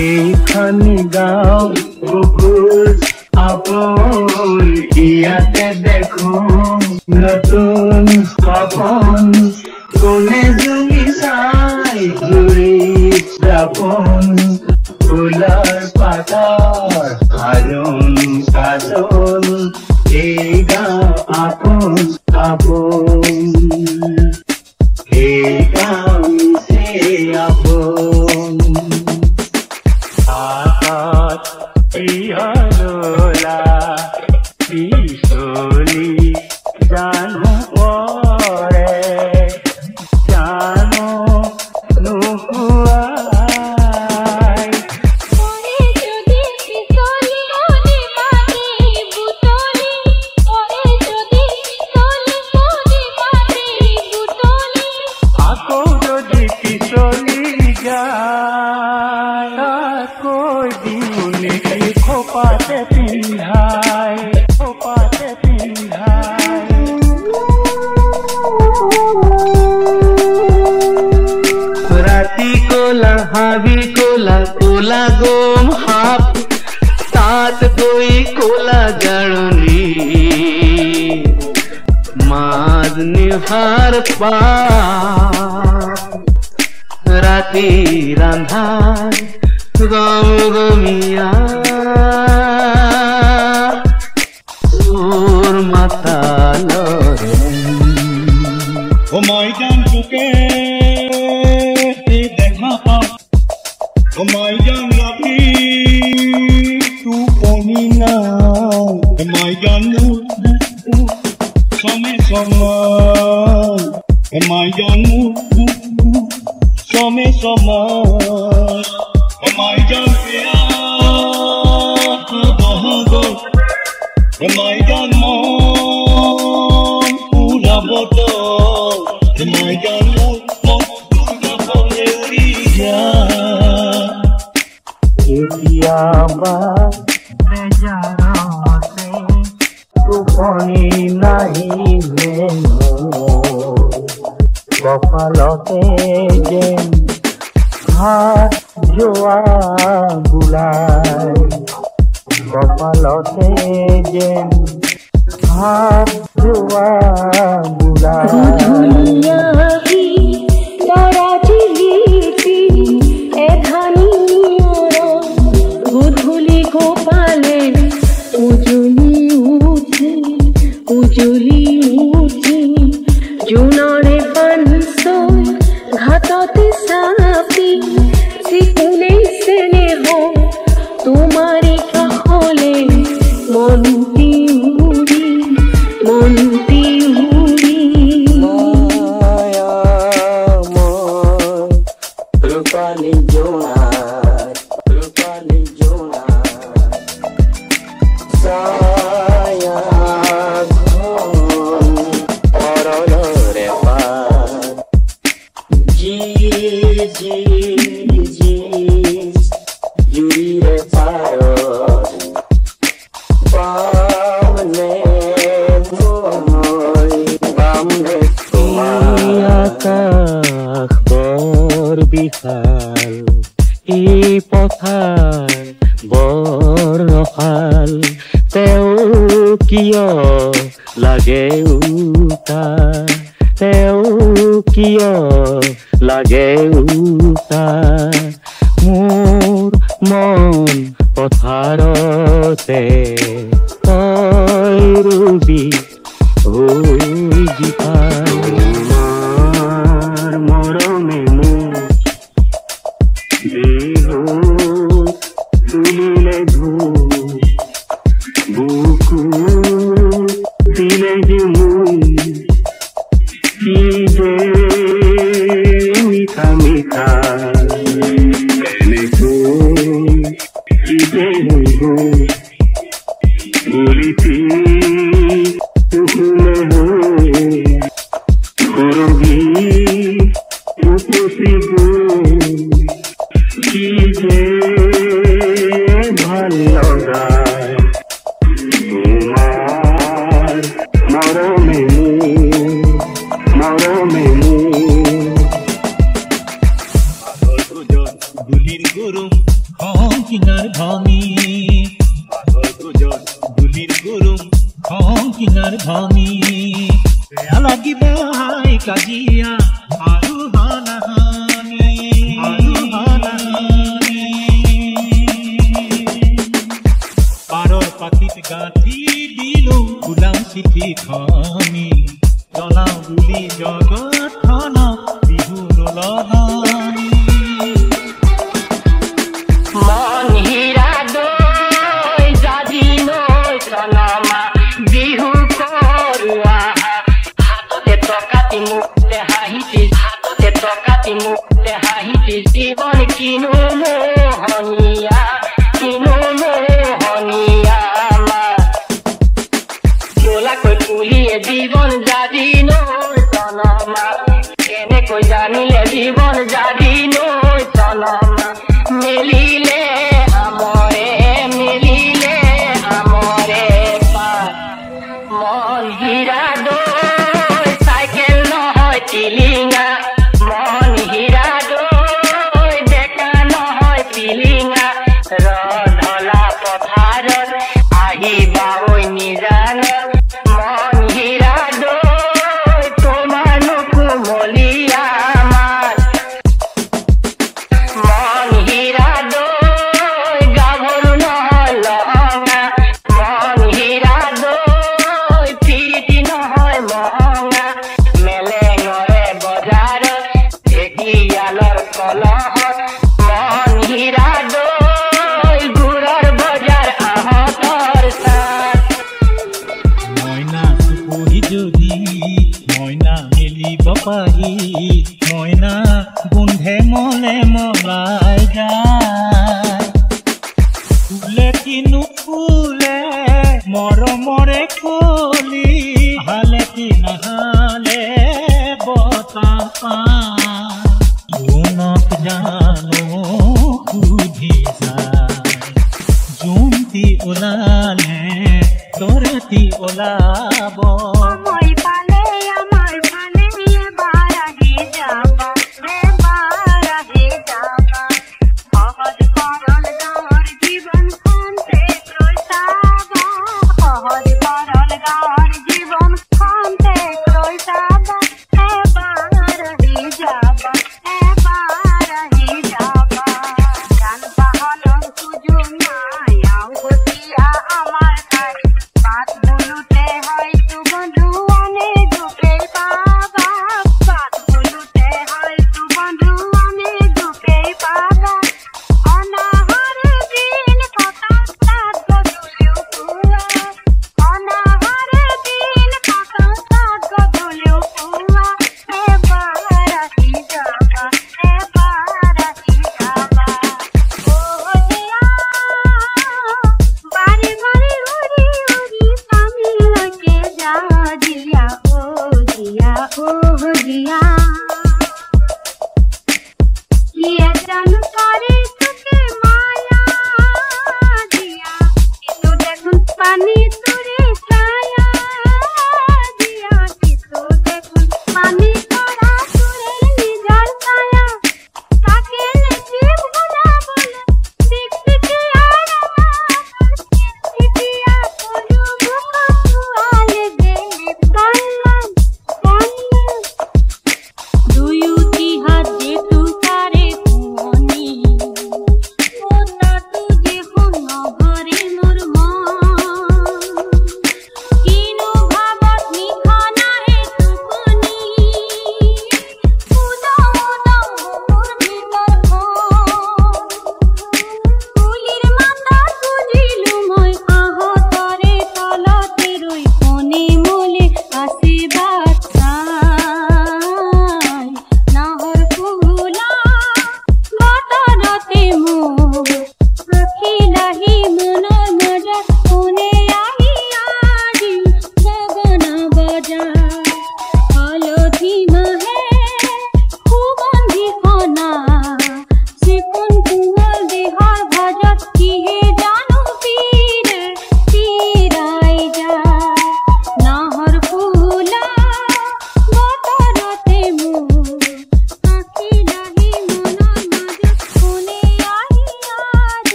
এইখানি গাঁও বুকুৰ আপোন ইয়াতে দেখো নতুন সপোন কোনে জুমি চাই জুৰিত যাপন ফুলৰ পাতৰ আৰুণ কাজল এই গাঁও আপোন আপোন এই গাঁও মিছে আপোন আকাশ ইহলোলা পিছলি জানো পৰে জানো নোহোৱাই আকৌ যদি পিছলি যায় কৈ দিউনি খোপাতে পিন্ধাই ৰাতি কোলা হাবি কোলা কোলা গম হাপ তাত গৈ কোলা জাৰণি মাজ নিহাৰ পাপ ৰাতি ৰান্ধাৰ গম গমিয়া তোৰ মাতালৰে মই জান তোকে দেখা পাওঁ মই জান ৰাতি টোপনি নাই মই জানো সমে সময় মই জানো সমে সময় মই জান বহগ মই জান মন পুৰা বতৰ মই জানো মন পুৰা উৰি যায় কেতিয়াবা বেজাৰতে টোপনি নাহিলে কপালতে যেন হাত যোৱা বোলাই কপালতে যেন হাত যোৱা বোলাই গধূলি গোপালে উজলি উঠি জোনৰে পানছৈ ঘাটতে চাপি চিকুনে স্নেহ তোমাৰে কাষলে মনটি উৰি ৰূপালী জোনা ছায়া ঘন অৰলৰে পাৰ জুৰিৰে পাৰত পামনে পামনে আকাশ বৰ বিশাল এই পথাৰ বৰ ৰসাল তেওঁ কিয় লাগে উতা তেওঁ কিয় লাগে উতা মোৰ মন পথাৰতে তই ৰুবি হৈ জিভা তোমাৰ মৰমে মোক বিহু তুলিলে বুকু দিলে কি যে মিঠা মিঠা কি যে গুলিতি করবি উপসি কি যে ভাল লগায় তোমার মরমে দুদিন গরম কিনাৰ ধনী লাগিব হাই কাজিয়া আৰু হানাহানি পাৰৰ পাখিত গাঁঠি দিলো গোলাম চিঠিখনি জনাও বুলি জগতখনক বিহু নলনি মন হীৰা দৈ জাজি নৈ চনমা বিহু কৰোৱা হাততে টকাটি মুখতে হাঁহিতি জীৱন কিনো মোহনীয়া জোলাকৈ পুলিয়ে জীৱন জাজি নৈ চনমা কেনেকৈ জানিলে জীৱন জাজি নৈ চনমা মিলিলে আমৰে পাৰ মন হীৰা দৈ চাইকেল নহয় টিলিঙা মন হীৰা দৈ ডেকা নহয় পিলিঙা ৰধলা পথাৰত আহিবা ঐ নিজানত মন হীৰা দৈ তোমাৰ নুকুমলীয়া মাত মন হীৰা দৈ গাভৰু নহয় লহঙা মন হীৰা দৈ প্ৰীতি নহয় মহঙা মেলেঙৰে বজাৰত ঢেকীয়ালৰ কলহত মন হীৰা দৈ গুৰৰ বজাৰ আহঁতৰ চাত মইনা চুপহি যদি মইনা মেলিব পাৰি মইনা গোন্ধে মলে মলাই যায় ফুলে কিনো ফুলে মৰমৰে কলি হালে কি নাহালে বতাহ পায় জোনক জানো সুধি যায় জোনটি ওলালে তৰতি ওলাব সময় পালে আমাৰ ভালে এবাৰ আহি যাবা সহজ সৰল গাঁৱৰ জীৱনখনতে ৰৈছাবা সহজ সৰল গাঁৱৰ জীৱনখনতে ৰৈছাবা এবাৰ আহি যাবা যান বাহনৰ সুযোগ নাই আও গতিয়া আমাৰ ঠাই পাত বোলোতে হয়তো বন্ধু আনে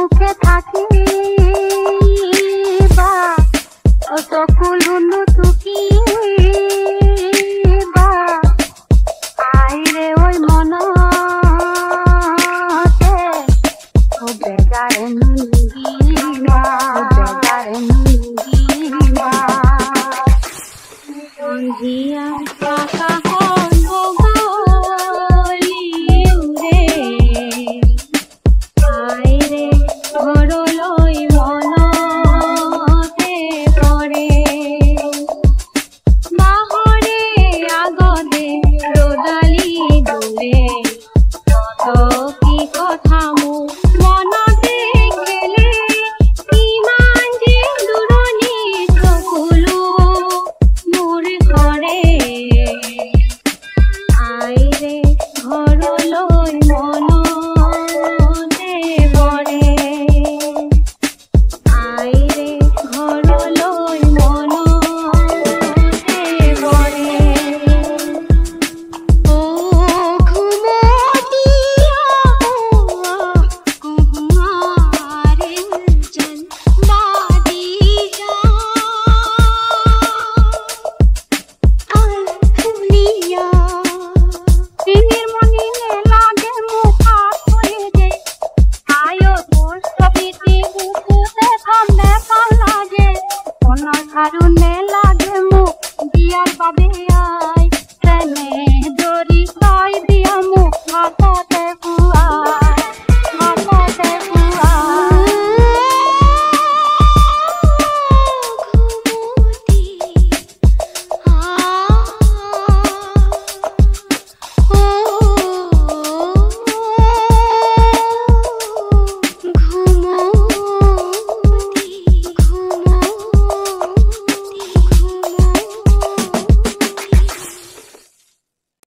বুকে